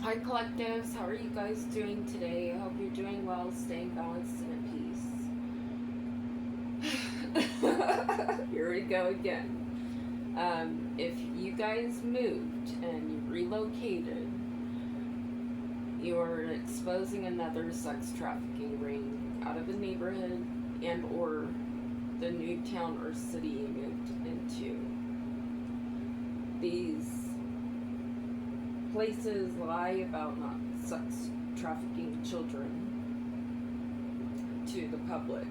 Hi collectives, how are you guys doing today? I hope you're doing well, staying balanced and at peace. Here we go again. If you guys moved and you relocated, you're exposing another sex trafficking ring out of the neighborhood and or the new town or city you moved into. These places lie about not sex trafficking children to the public.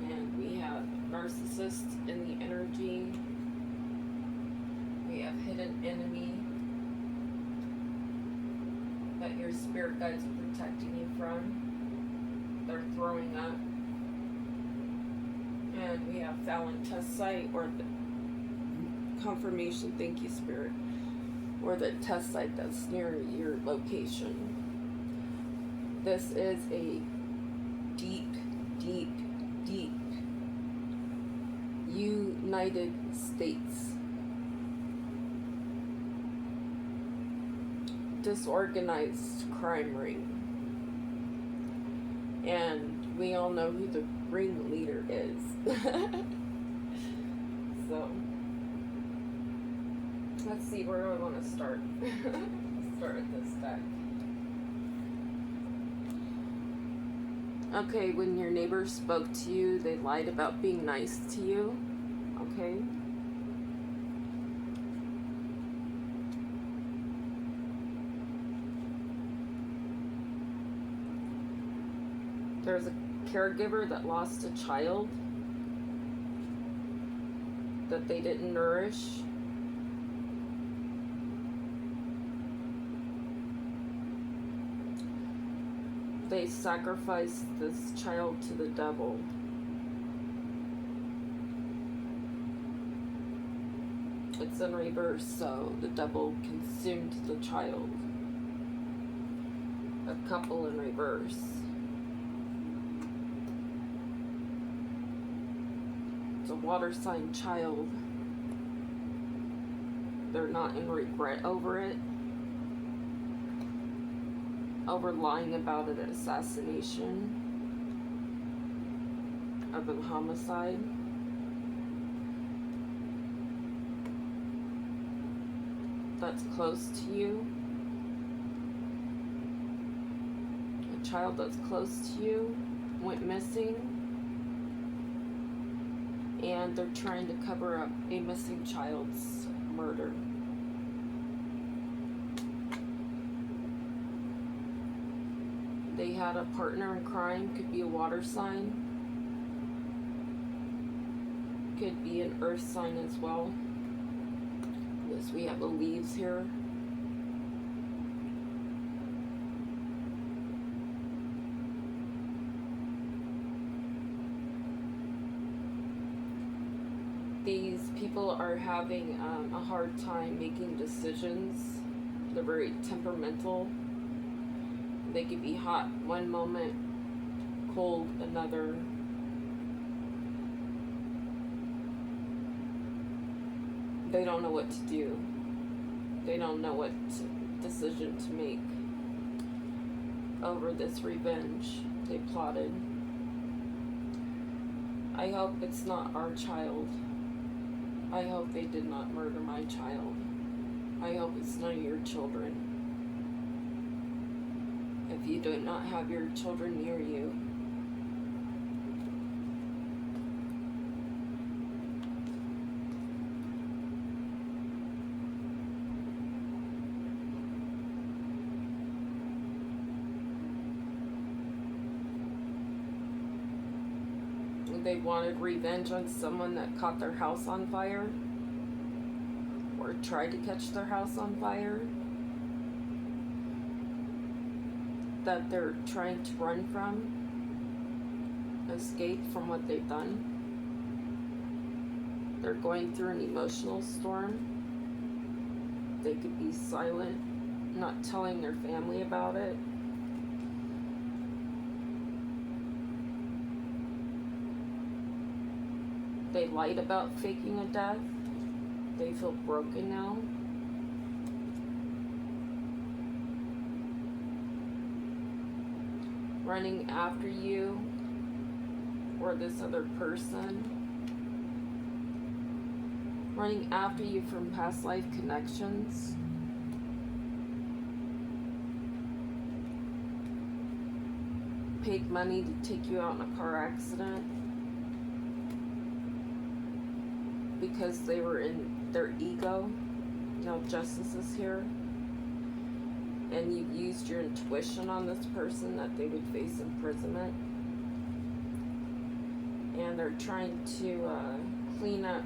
And we have narcissists in the energy. We have hidden enemy that your spirit guides are protecting you from. They're throwing up. And we have Fallon test site or the confirmation, thank you spirit, or the test site that's near your location. This is a deep, deep, deep United States disorganized crime ring. And we all know who the ringleader is. So let's see, where do I want to start? Start with this deck. Okay, when your neighbor spoke to you, they lied about being nice to you. Okay. There's a caregiver that lost a child that they didn't nourish. They sacrificed this child to the devil. It's in reverse, so the devil consumed the child. A couple in reverse. It's a water sign child. They're not in regret over it. Over lying about an assassination of a homicide. That's close to you. A child that's close to you went missing, and they're trying to cover up a missing child's murder. They had a partner in crime, could be a water sign, could be an earth sign as well. Yes, we have the leaves here. These people are having a hard time making decisions. They're very temperamental. They could be hot one moment, cold another. They don't know what to do. They don't know what decision to make over this revenge they plotted. I hope it's not our child. I hope they did not murder my child. I hope it's none of your children. If you do not have your children near you, they wanted revenge on someone that caught their house on fire or tried to catch their house on fire, that they're trying to run from, escape from what they've done. They're going through an emotional storm. They could be silent, not telling their family about it. They lied about faking a death. They feel broken now. running after you or this other person, running after you from past life connections. Paid money to take you out in a car accident because they were in their ego. Now justice is here. And you've used your intuition on this person that they would face imprisonment. And they're trying to clean up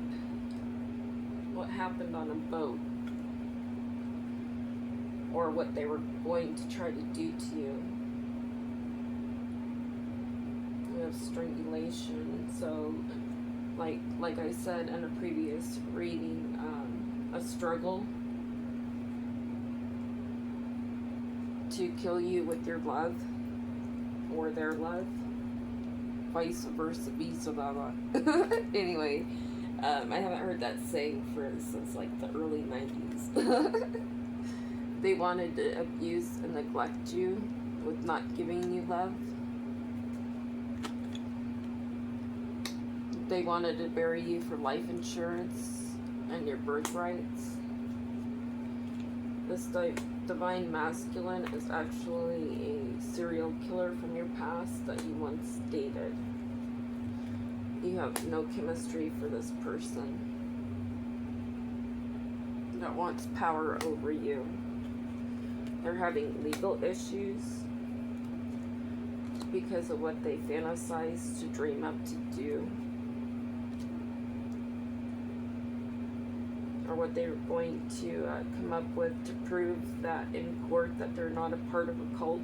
what happened on a boat, or what they were going to try to do to you. We have strangulation. So like I said in a previous reading, a struggle to kill you with your love or their love, vice versa, anyway, I haven't heard that saying since like the early 90s. They wanted to abuse and neglect you with not giving you love. They wanted to bury you for life insurance and your birthrights. This divine masculine is actually a serial killer from your past that you once dated. You have no chemistry for this person that wants power over you. They're having legal issues because of what they fantasize to dream up to do, or what they're going to come up with to prove that in court that they're not a part of a cult,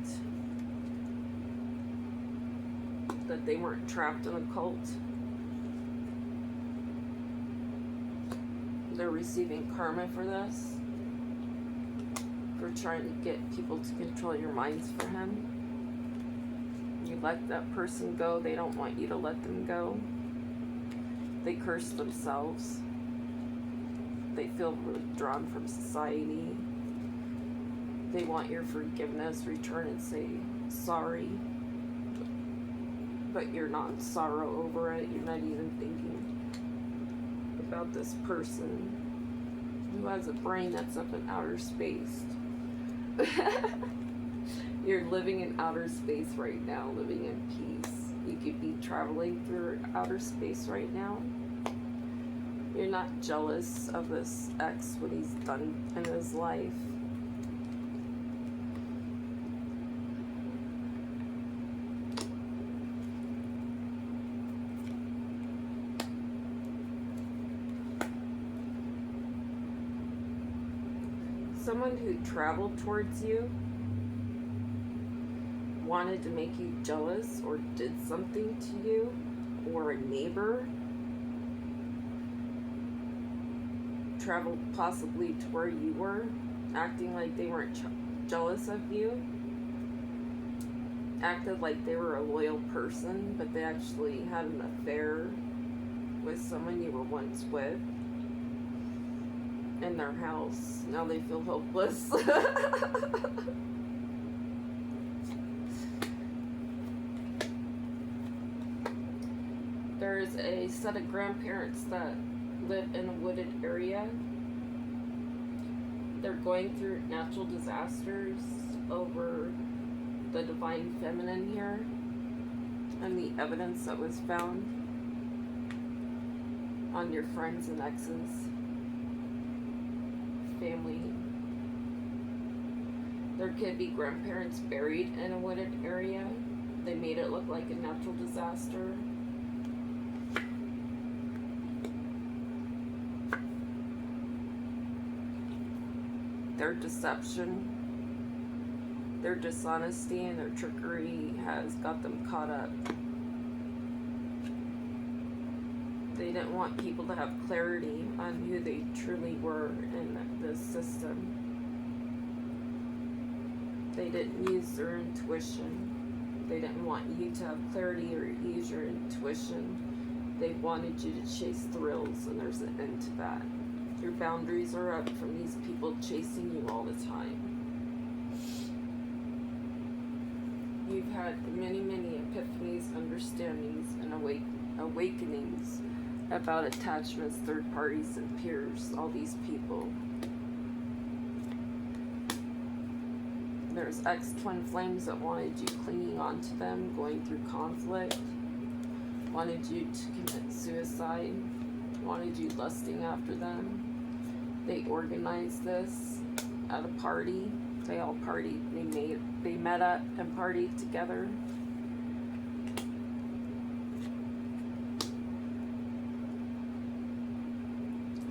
that they weren't trapped in a cult. They're receiving karma for this, for trying to get people to control your minds for him. You let that person go, they don't want you to let them go. They curse themselves. They feel withdrawn from society. They want your forgiveness, return and say sorry. But you're not in sorrow over it. You're not even thinking about this person who has a brain that's up in outer space. You're living in outer space right now, living in peace. You could be traveling through outer space right now. You're not jealous of this ex, what he's done in his life. Someone who traveled towards you, wanted to make you jealous or did something to you, or a neighbor traveled possibly to where you were, acting like they weren't jealous of you, acted like they were a loyal person, but they actually had an affair with someone you were once with in their house. Now they feel hopeless. There's a set of grandparents that live in a wooded area. They're going through natural disasters over the divine feminine here and the evidence that was found on your friends and exes, family. There could be grandparents buried in a wooded area. They made it look like a natural disaster. Their deception, their dishonesty, and their trickery has got them caught up. They didn't want people to have clarity on who they truly were in this system. They didn't use their intuition. They didn't want you to have clarity or use your intuition. They wanted you to chase thrills, and there's an end to that. Your boundaries are up from these people chasing you all the time. You've had many, many epiphanies, understandings, and awakenings about attachments, third parties, and peers, all these people. There's ex-twin flames that wanted you clinging on to them, going through conflict, wanted you to commit suicide, wanted you lusting after them. They organized this at a party. They all partied. They met up and partied together.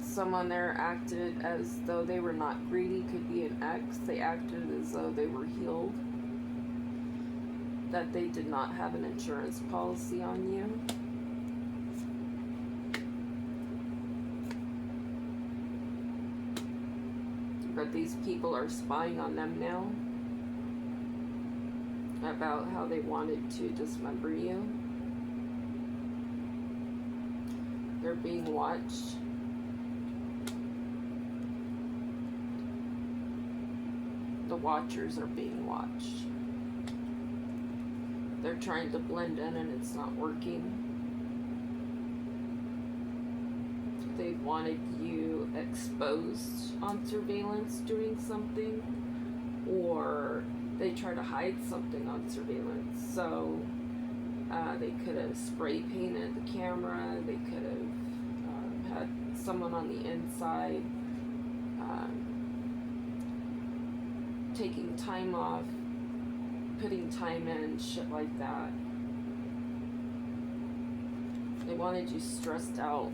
Someone there acted as though they were not greedy, could be an ex. They acted as though they were healed, that they did not have an insurance policy on you. But these people are spying on them now about how they wanted to dismember you. They're being watched. The watchers are being watched. They're trying to blend in and it's not working. They wanted you exposed on surveillance doing something, or they try to hide something on surveillance. So they could have spray painted the camera. They could have had someone on the inside taking time off, putting time in, shit like that. They wanted you stressed out,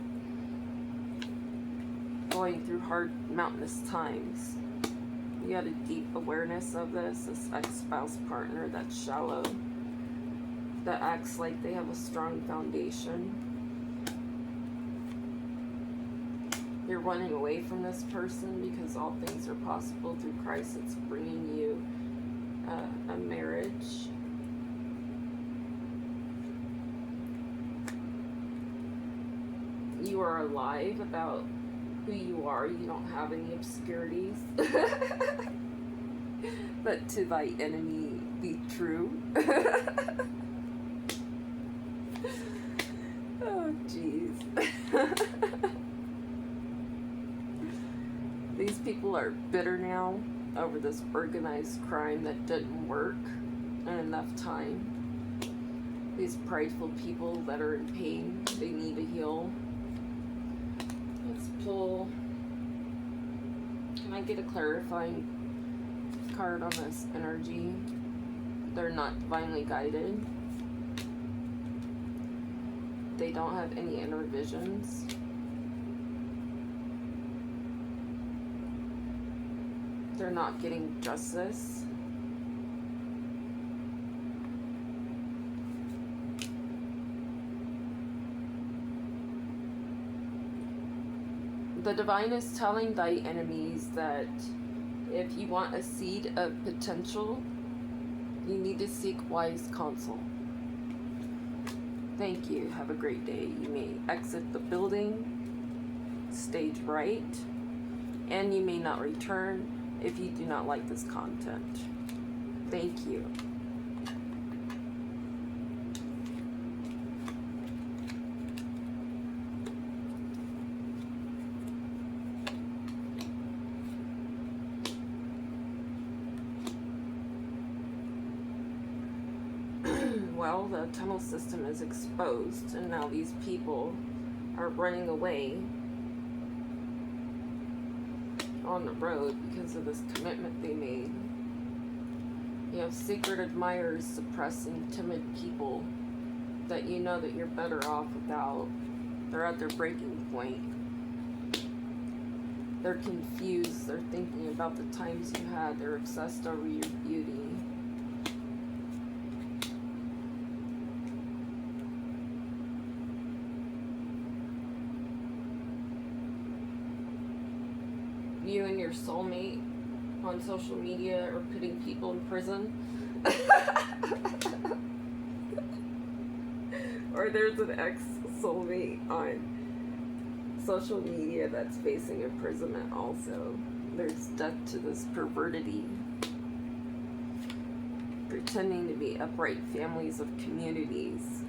going through hard mountainous times. You had a deep awareness of this ex-spouse partner that's shallow, that acts like they have a strong foundation. You're running away from this person because all things are possible through Christ. It's bringing you a marriage. You are alive about who you are. You don't have any obscurities. But to thy enemy be true. Oh, jeez. These people are bitter now over this organized crime that didn't work in enough time. These prideful people that are in pain, they need to heal. Let's pull. Can I get a clarifying card on this energy? They're not divinely guided. They don't have any inner visions. They're not getting justice. The divine is telling thy enemies that if you want a seed of potential, you need to seek wise counsel. Thank you. Have a great day. You may exit the building, stage right, and you may not return if you do not like this content. Thank you. Well, the tunnel system is exposed, and now these people are running away on the road because of this commitment they made. You have secret admirers suppressing timid people that you know that you're better off without. They're at their breaking point. They're confused. They're thinking about the times you had. They're obsessed over your beauty. You and your soulmate on social media are putting people in prison. Or there's an ex-soulmate on social media that's facing imprisonment also. There's death to this pervertity. pretending to be upright families of communities.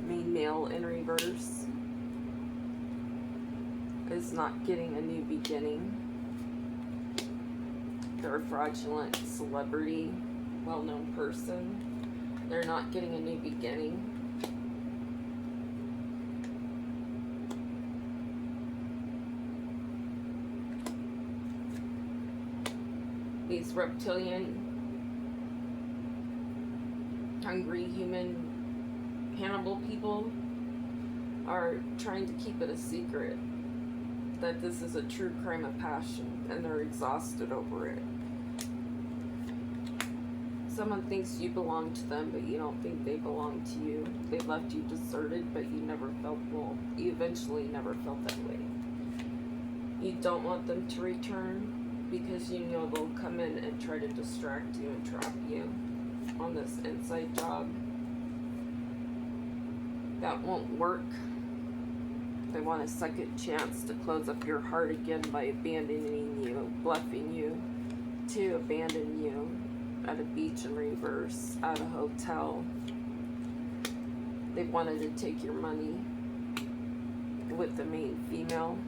Main male in reverse is not getting a new beginning. They're a fraudulent celebrity, well-known person. They're not getting a new beginning. These reptilian, hungry human cannibal people are trying to keep it a secret that this is a true crime of passion, and they're exhausted over it. Someone thinks you belong to them, but you don't think they belong to you. They left you deserted, but you never felt, well, you eventually never felt that way. You don't want them to return because you know they'll come in and try to distract you and trap you on this inside job. That won't work. They want a second chance to close up your heart again by abandoning you, bluffing you to abandon you at a beach in reverse, at a hotel. They wanted to take your money with the main female.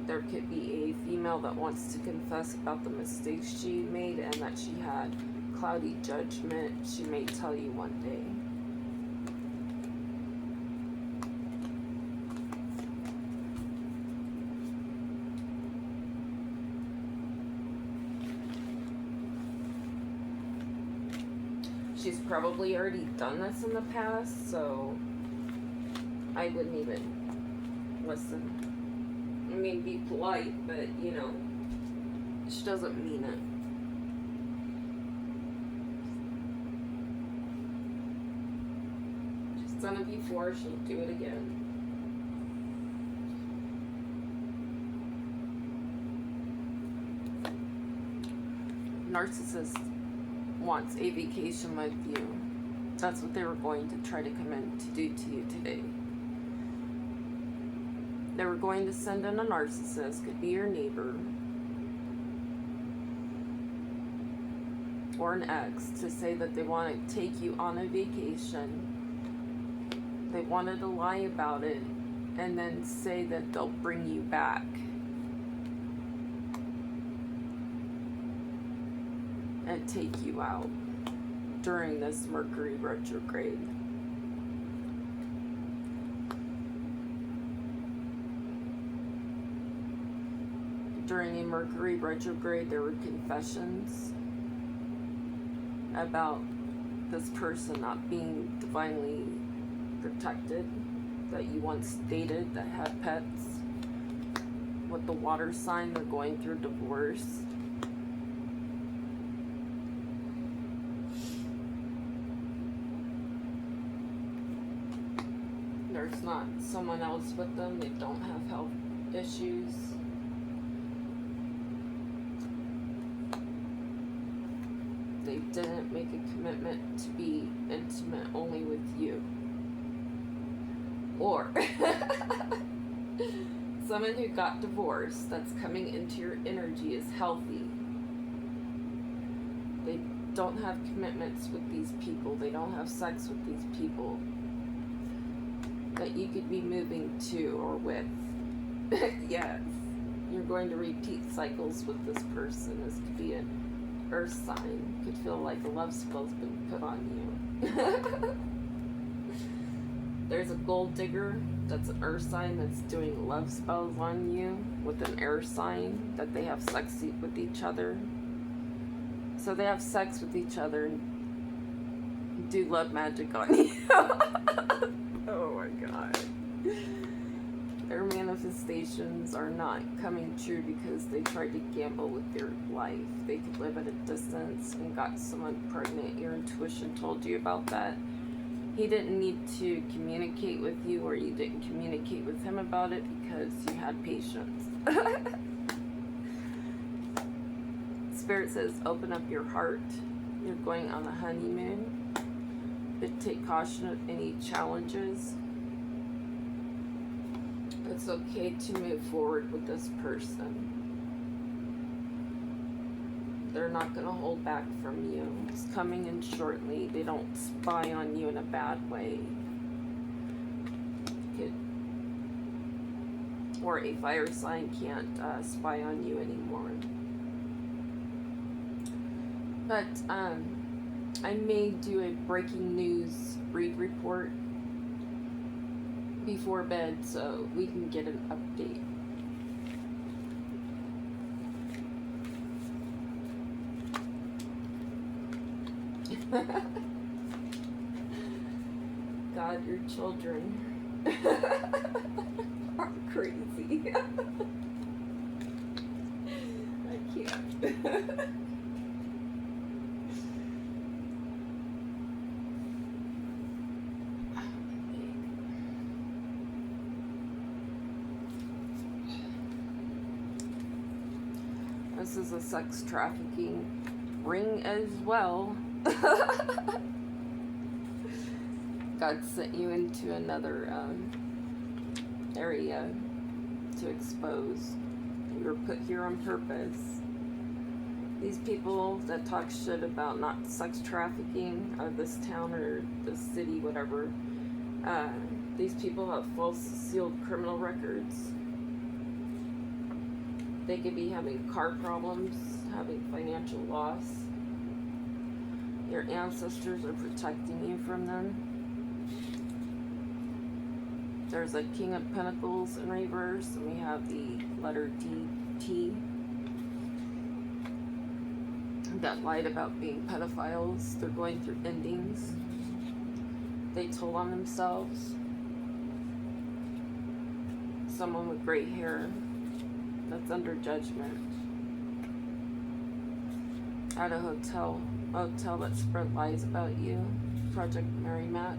There could be a female that wants to confess about the mistakes she made and that she had cloudy judgment. She may tell you one day. She's probably already done this in the past, so I wouldn't even listen. I mean, be polite, but, you know, she doesn't mean it. She's done it before, she'll do it again. Narcissist wants a vacation with you. That's what they were going to try to come in to do to you today. They were going to send in a narcissist, could be your neighbor or an ex, to say that they want to take you on a vacation. They wanted to lie about it and then say that they'll bring you back. And take you out during this Mercury retrograde. During a Mercury retrograde, there were confessions about this person not being divinely protected, that you once dated, that had pets. With the water sign, they're going through divorce. There's not someone else with them. They don't have health issues. They didn't make a commitment to be intimate only with you. Or someone who got divorced that's coming into your energy is healthy. They don't have commitments with these people. They don't have sex with these people that you could be moving to or with. Yes, you're going to repeat cycles with this person. This could be an earth sign. Could feel like a love spell's been put on you. There's a gold digger that's an earth sign that's doing love spells on you with an air sign, that they have sex with each other. So they have sex with each other and do love magic on you. Oh my God. Their manifestations are not coming true because they tried to gamble with their life. They could live at a distance and got someone pregnant. Your intuition told you about that. He didn't need to communicate with you, or you didn't communicate with him about it because you had patience. Spirit says, open up your heart. You're going on a honeymoon. But take caution of any challenges. It's okay to move forward with this person. They're not going to hold back from you. It's coming in shortly. They don't spy on you in a bad way. Or a fire sign can't spy on you anymore. But I may do a breaking news read report before bed so we can get an update. God, your children are crazy. I can't. This is a sex trafficking ring as well. God sent you into another area to expose. You were put here on purpose. These people that talk shit about not sex trafficking of this town or this city, whatever, these people have false sealed criminal records. They could be having car problems, having financial loss. Your ancestors are protecting you from them. There's a King of Pentacles in reverse, and we have the letter T. That lied about being pedophiles. They're going through endings. They told on themselves. Someone with gray hair that's under judgment. At a hotel that spread lies about you. Project Mary Mac.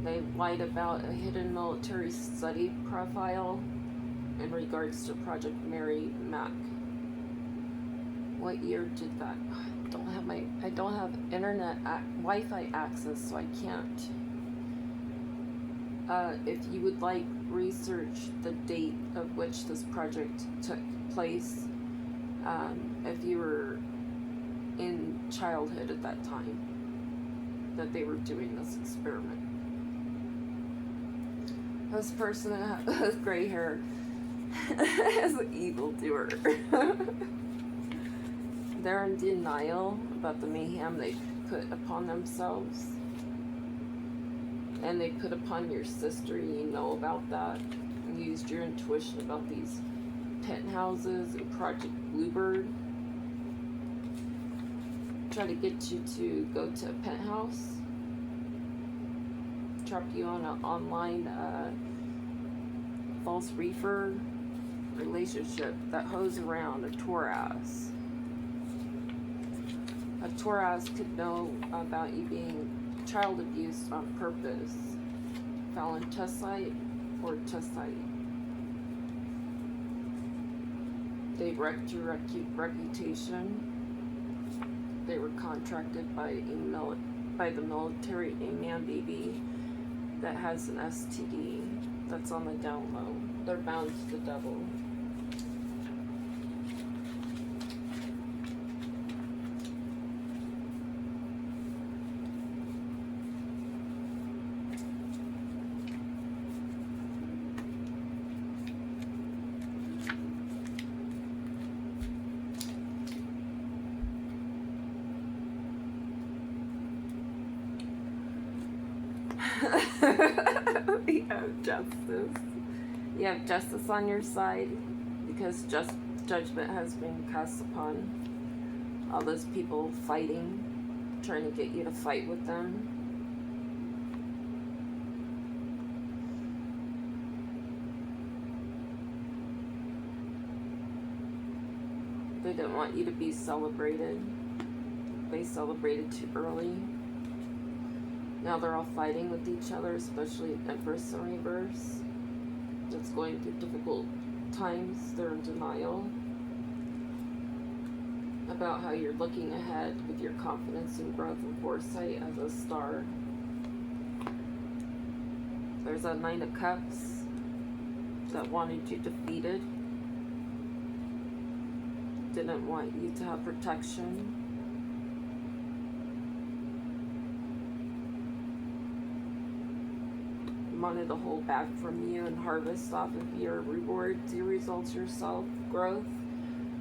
They lied about a hidden military study profile in regards to Project Mary Mac. What year did that? I don't have internet Wi-Fi access, so I can't. If you would like, research the date of which this project took place. If you were in childhood at that time that they were doing this experiment. This person has gray hair is an evildoer. They're in denial about the mayhem they put upon themselves. And they put upon your sister, you know about that. And used your intuition about these penthouses and Project Bluebird. Try to get you to go to a penthouse. Trap you on an online false reefer relationship that hoes around a Taurus. A Taurus could know about you being child abused on purpose. Phalantusite or Tussite. They wrecked your reputation. They were contracted by the military, a man baby that has an STD that's on the down low. They're bound to the devil. We have justice. You have justice on your side because judgment has been cast upon all those people fighting, trying to get you to fight with them. They didn't want you to be celebrated. They celebrated too early. Now they're all fighting with each other, especially Empress in reverse. That's going through difficult times. They're in denial about how you're looking ahead with your confidence and growth and foresight as a star. There's a Nine of Cups that wanted you defeated. didn't want you to have protection. Wanted to hold back from you and harvest off of your rewards, your results, your self growth,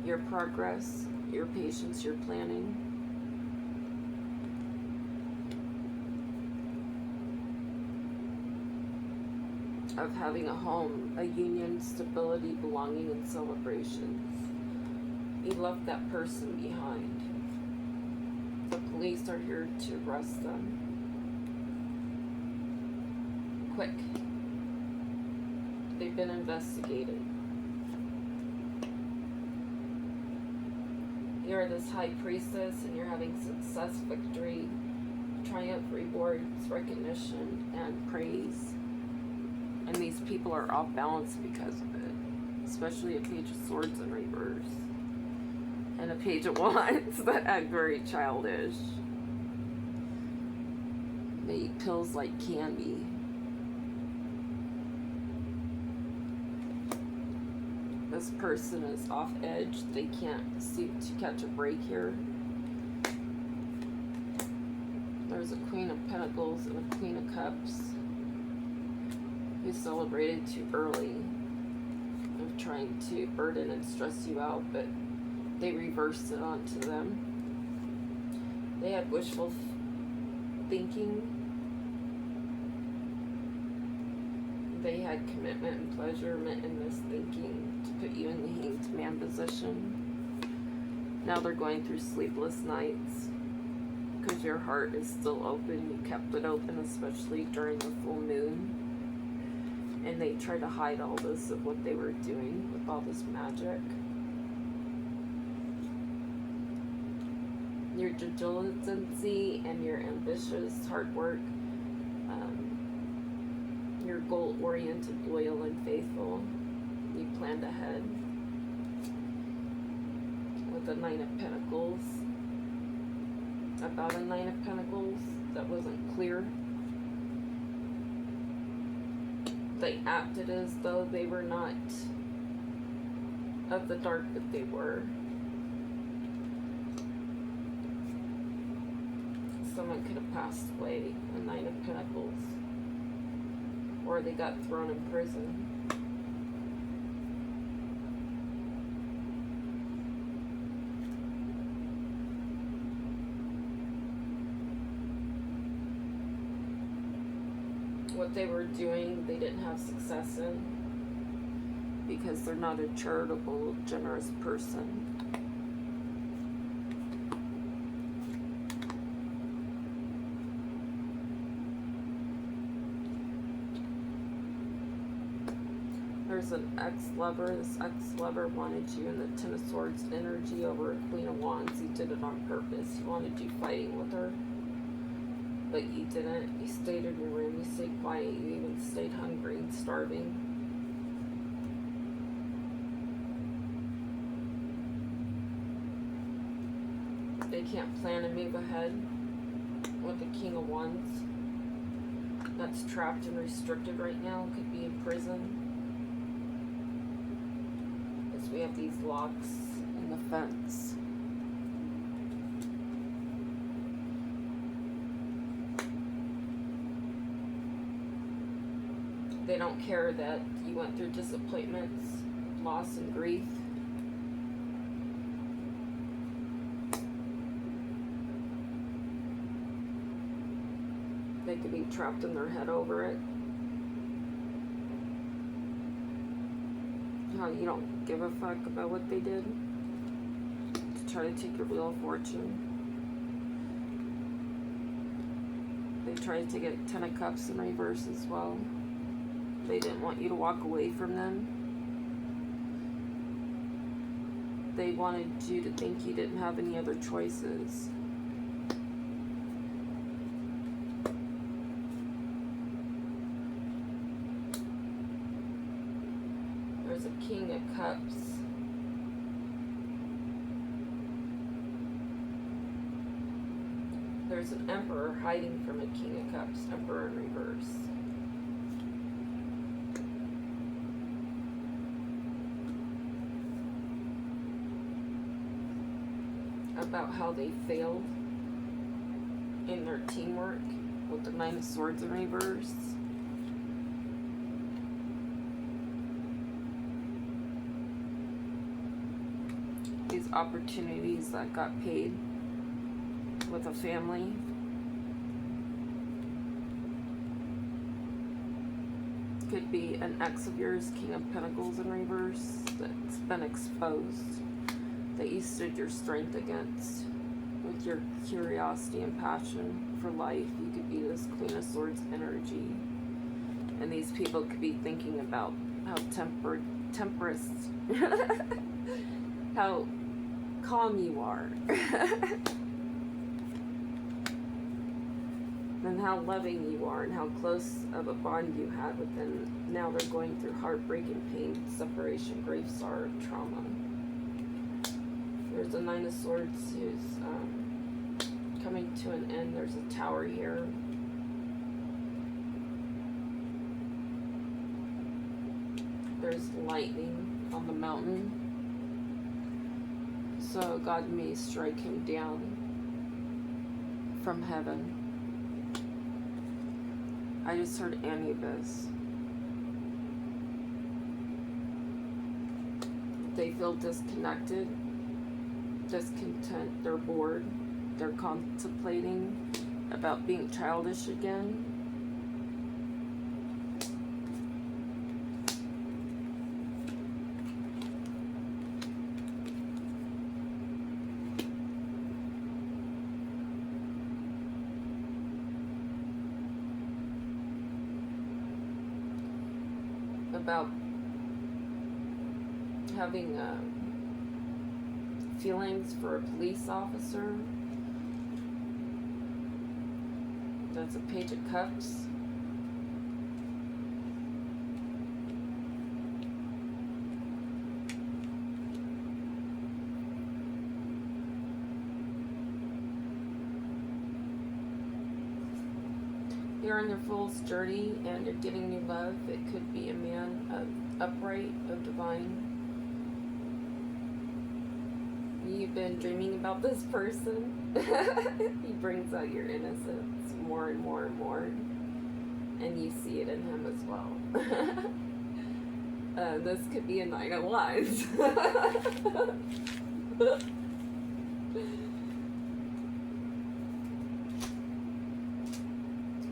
your progress, your patience, your planning. Of having a home, a union, stability, belonging, and celebrations. You left that person behind. The police are here to arrest them. Quick. They've been investigated. You're this high priestess and you're having success, victory, triumph, rewards, recognition, and praise. And these people are off balance because of it. Especially a Page of Swords in reverse. And a Page of Wands that act very childish. They eat pills like candy. This person is off edge. They can't seem to catch a break here. There's a Queen of Pentacles and a Queen of Cups who celebrated too early of trying to burden and stress you out, but they reversed it onto them. They had wishful thinking. They had commitment and pleasurement in this thinking to put you in the Hanged Man position. Now they're going through sleepless nights because your heart is still open. You kept it open, especially during the full moon. And they try to hide all this of what they were doing with all this magic. Your diligence and your ambitious hard work. You're goal-oriented, loyal, and faithful. You planned ahead. With the Nine of Pentacles. About a Nine of Pentacles that wasn't clear. They acted as though they were not of the dark, but they were. Someone could have passed away, a Nine of Pentacles. Or they got thrown in prison. What they were doing, they didn't have success in because they're not a charitable, generous person. There's an ex-lover. This ex-lover wanted you in the Ten of Swords energy over a Queen of Wands. He did it on purpose. He wanted you fighting with her. But you didn't. You stayed in your room. You stayed quiet. You even stayed hungry and starving. They can't plan and move ahead with the King of Wands. That's trapped and restricted right now. Could be in prison. As we have these locks in the fence. They don't care that you went through disappointments, loss, and grief. They could be trapped in their head over it. How you don't give a fuck about what they did to try to take your Wheel of Fortune. They tried to get Ten of Cups in reverse as well. They didn't want you to walk away from them. They wanted you to think you didn't have any other choices. There's a King of Cups. There's an Emperor hiding from a King of Cups. Emperor in reverse. about how they failed in their teamwork with the Nine of Swords in reverse. These opportunities that got paid with a family. Could be an ex of yours, King of Pentacles in reverse, that's been exposed, that you stood your strength against with your curiosity and passion for life. You could be this Queen of Swords energy. And these people could be thinking about how temperate, how calm you are. And how loving you are, and how close of a bond you had with them. Now they're going through heartbreak and pain, separation, grief, sorrow, trauma. There's a Nine of Swords who's coming to an end. There's a Tower here. There's lightning on the mountain. So God may strike him down from heaven. I just heard Anubis. They feel disconnected, discontent, they're bored, they're contemplating about being childish again. About having feelings for a police officer. That's a Page of Cups. You're on your fool's journey and you're getting new love. It could be a man of upright, of divine. You've been dreaming about this person. He brings out your innocence more and more and more. And you see it in him as well. This could be a Nine of Wands.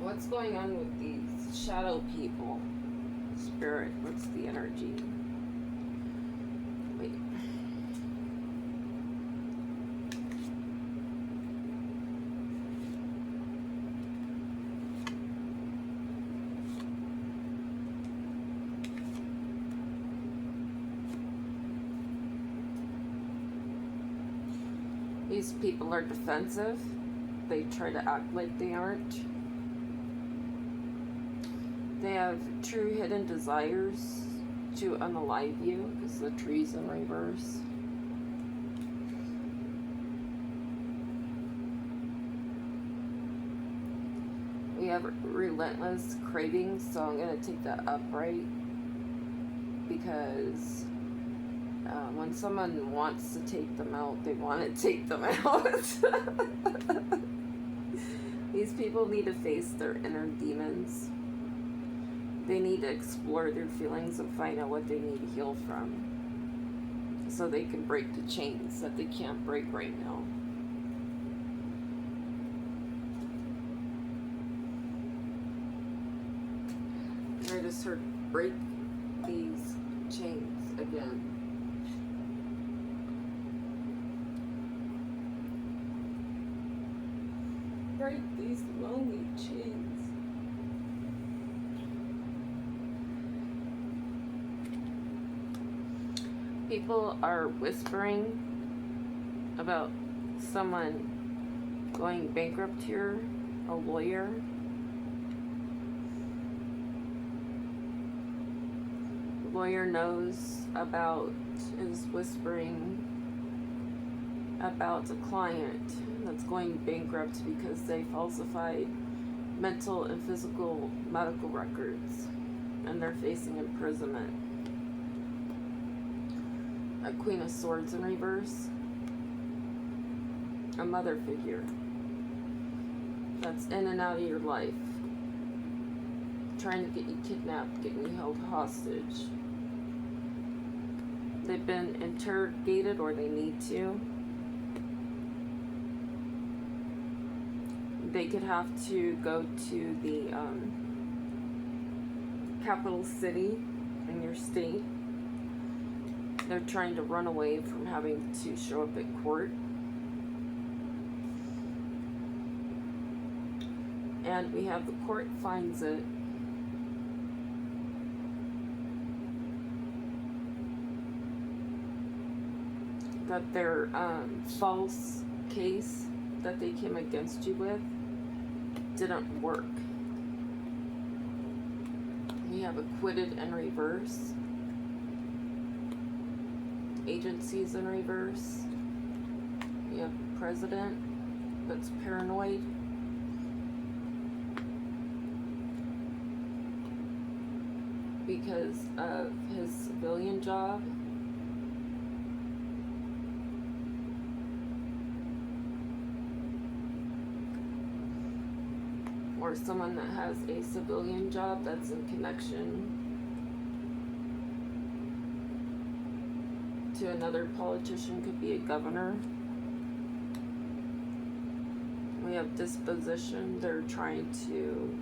What's going on with these shadow people? Spirit, what's the energy? Wait. These people are defensive. They try to act like they aren't. They have true hidden desires to unalive you, because the tree's in reverse. We have relentless cravings, so I'm going to take that upright, because when someone wants to take them out, they want to take them out. These people need to face their inner demons. They need to explore their feelings and find out what they need to heal from, so they can break the chains that they can't break right now. I just heard break these chains again. Break these lonely chains. People are whispering about someone going bankrupt here, a lawyer. The lawyer knows about, is whispering about a client that's going bankrupt because they falsified mental and physical medical records, and they're facing imprisonment. A Queen of Swords in reverse. a mother figure that's in and out of your life, trying to get you kidnapped, getting you held hostage. They've been interrogated, or they need to. They could have to go to the capital city in your state. They're trying to run away from having to show up at court. And we have the court finds it that their false case that they came against you with didn't work. We have acquitted in reverse, agencies in reverse. We have president that's paranoid. Because of his civilian job. Or someone that has a civilian job that's in connection to another politician, could be a governor. We have disposition. They're trying to,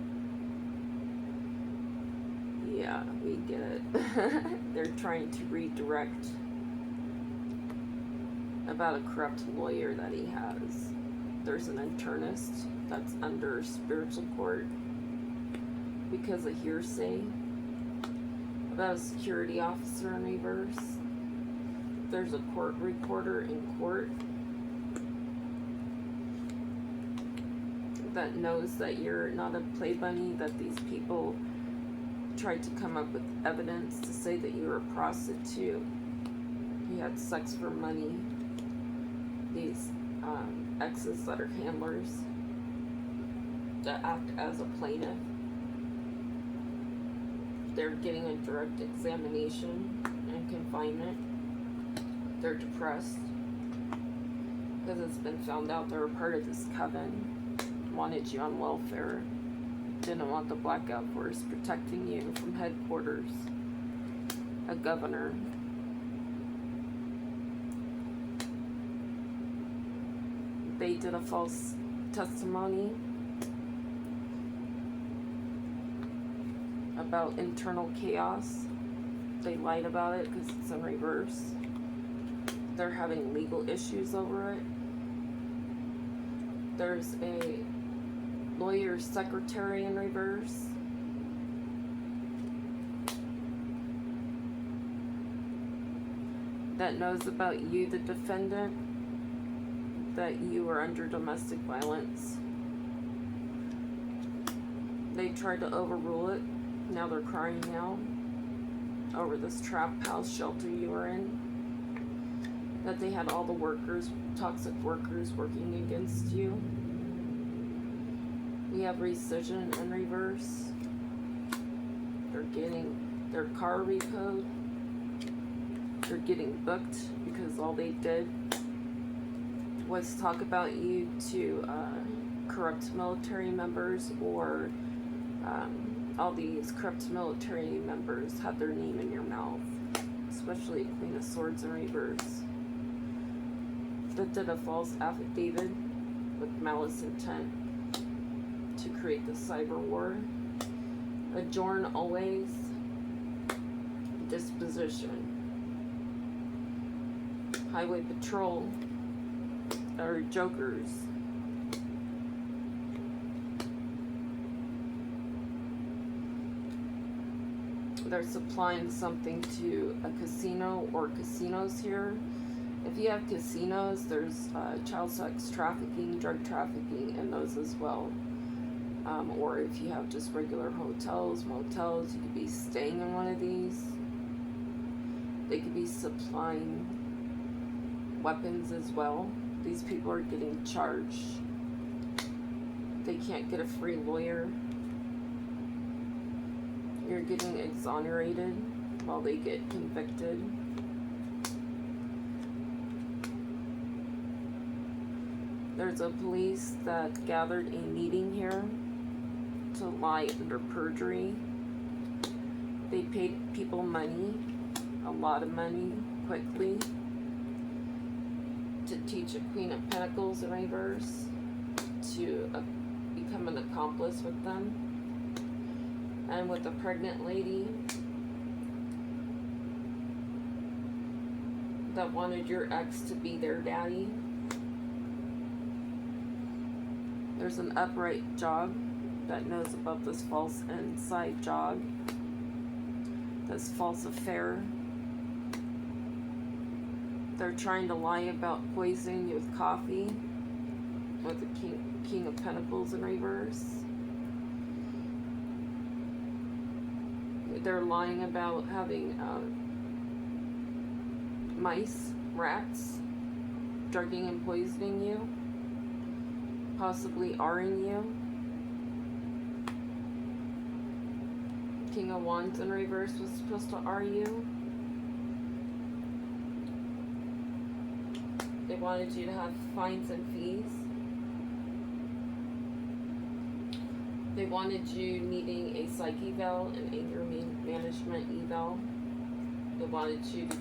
yeah, we get it. They're trying to redirect about a corrupt lawyer that he has. There's an internist that's under spiritual court because of hearsay about a security officer in reverse. There's a court reporter in court that knows that you're not a play bunny, that these people tried to come up with evidence to say that you were a prostitute, you had sex for money. These exes that are handlers that act as a plaintiff, they're getting a direct examination and confinement. They're depressed because it's been found out they were part of this coven, wanted you on welfare, didn't want the blackout force protecting you from headquarters, a governor. They did a false testimony about internal chaos. They lied about it because it's in reverse. They're having legal issues over it. There's a lawyer's secretary in reverse. That knows about you, the defendant, that you are under domestic violence. They tried to overrule it. Now they're crying out over this trap house shelter you were in. That they had all the workers, toxic workers, working against you. We have rescission in reverse. They're getting their car repoed. They're getting booked because all they did was talk about you to corrupt military members, or all these corrupt military members had their name in your mouth, especially Queen of Swords in reverse. That did a false affidavit with malice intent to create the cyber war. Adjourn always. Disposition. Highway patrol are jokers. They're supplying something to a casino or casinos here. If you have casinos, there's child sex trafficking, drug trafficking in those as well. Or if you have just regular hotels, motels, you could be staying in one of these. They could be supplying weapons as well. These people are getting charged. They can't get a free lawyer. You're getting exonerated while they get convicted. There's a police that gathered a meeting here to lie under perjury. They paid people money, a lot of money, quickly, to teach a Queen of Pentacles in reverse, to become an accomplice with them. And with a pregnant lady that wanted your ex to be their daddy. There's an upright jog that knows about this false inside jog, this false affair. They're trying to lie about poisoning you with coffee, with the King of Pentacles in reverse. They're lying about having mice, rats, drugging and poisoning you, possibly R-ing you. King of Wands in reverse was supposed to R you. They wanted you to have fines and fees. They wanted you needing a psych eval, an anger management eval. They wanted you to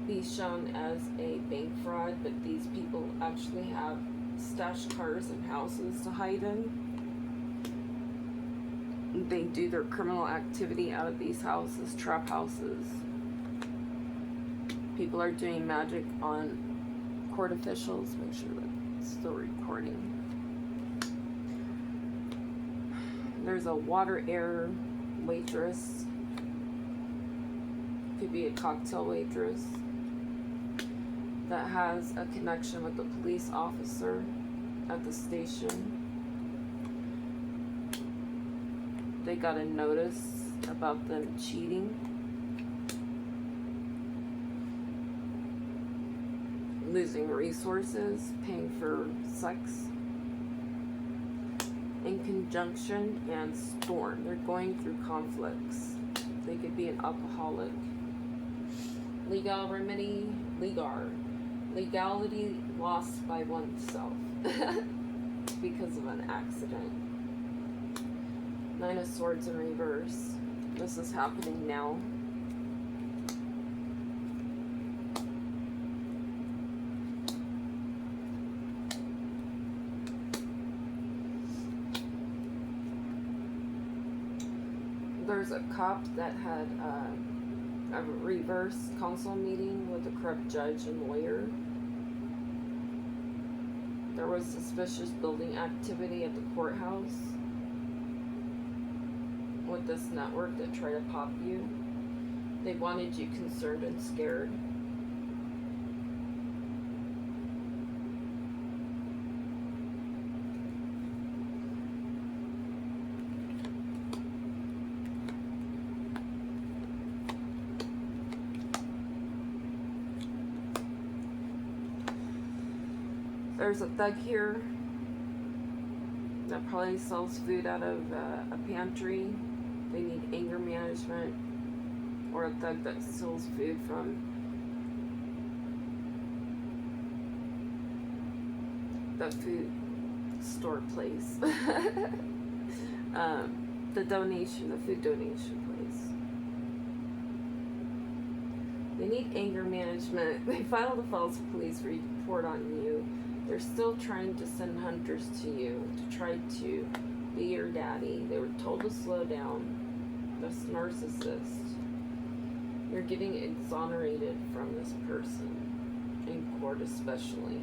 be shown as a bank fraud, but these people actually have stashed cars and houses to hide in. They do their criminal activity out of these houses, trap houses. People are doing magic on court officials. Make sure that it's still recording. There's a water air waitress. Could be a cocktail waitress that has a connection with the police officer at the station. They got a notice about them cheating. Losing resources, paying for sex. In conjunction and storm. They're going through conflicts. They could be an alcoholic. Legal remedy, legality lost by oneself because of an accident. Nine of Swords in reverse. This is happening now. There's a cop that had a reverse council meeting with a corrupt judge and lawyer. There was suspicious building activity at the courthouse with this network that tried to pop you. They wanted you concerned and scared. There's a thug here that probably sells food out of a pantry. They need anger management, or a thug that sells food from the food store place. The food donation place. They need anger management. They filed a false police report on you. They're still trying to send hunters to you to try to be your daddy. They were told to slow down. This narcissist. You're getting exonerated from this person, in court especially.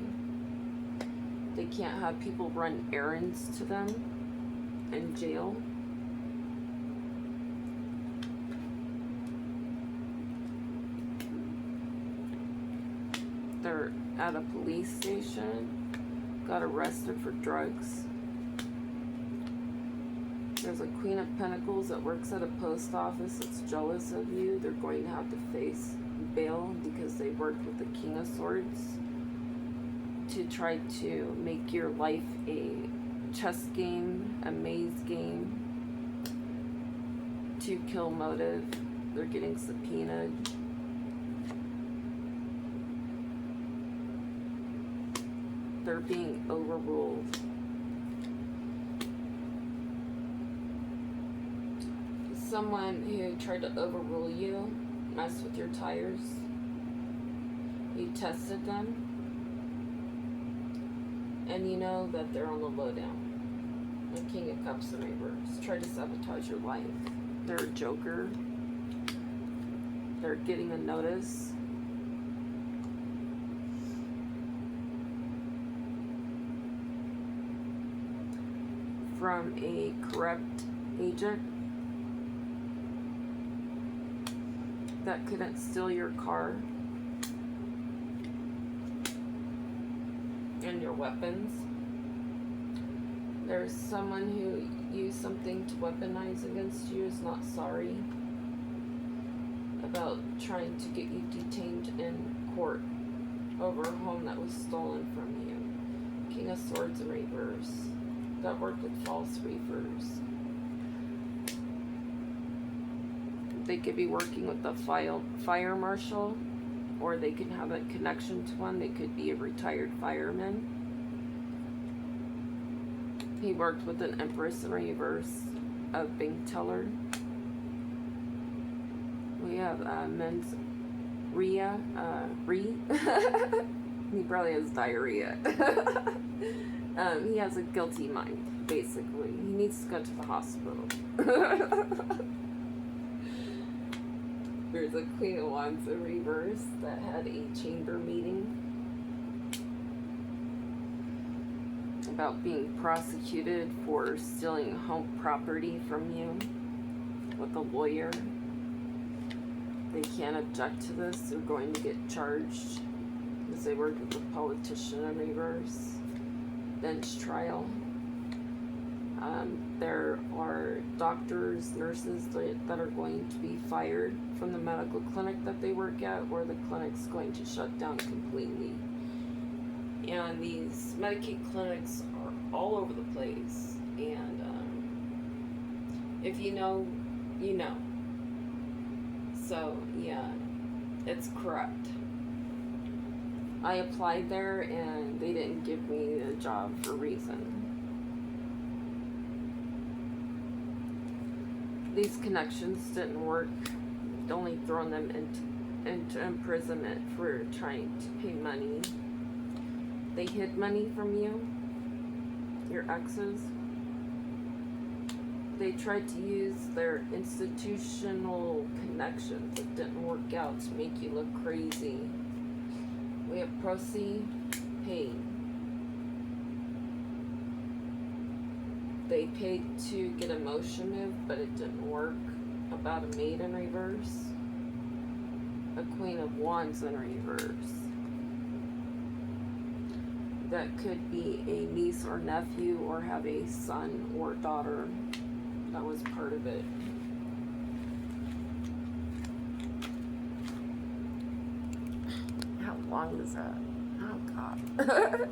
They can't have people run errands to them in jail. They're at a police station, got arrested for drugs. There's a Queen of Pentacles that works at a post office that's jealous of you. They're going to have to face bail because they worked with the King of Swords to try to make your life a chess game, a maze game, to kill motive. They're getting subpoenaed. They're being overruled. Someone who tried to overrule you, mess with your tires. You tested them, and you know that they're on the lowdown. The King of Cups in reverse. Try to sabotage your life. They're a joker. They're getting a notice. From a corrupt agent that couldn't steal your car and your weapons. There's someone who used something to weaponize against you, is not sorry about trying to get you detained in court over a home that was stolen from you. King of Swords in reverse. That worked with false reefers. They could be working with the fire marshal, or they could have a connection to one. They could be a retired fireman. He worked with an Empress in reverse, a bank teller. We have men's Rhea, he probably has diarrhea. He has a guilty mind, basically. He needs to go to the hospital. There's a Queen of Wands in reverse that had a chamber meeting about being prosecuted for stealing home property from you with a lawyer. They can't object to this. They're going to get charged because they worked with a politician in reverse. Bench trial. There are doctors, nurses that are going to be fired from the medical clinic that they work at, or the clinic's going to shut down completely. And these Medicaid clinics are all over the place. And if you know, you know. So, yeah, it's corrupt. I applied there and they didn't give me a job for a reason. These connections didn't work. Only throwing them into imprisonment for trying to pay money. They hid money from you, your exes. They tried to use their institutional connections. It didn't work out to make you look crazy. We have proceed, paid. They paid to get a motion moved, but it didn't work. About a maid in reverse. A Queen of Wands in reverse. That could be a niece or nephew, or have a son or daughter that was part of it. How long is that? Oh, God.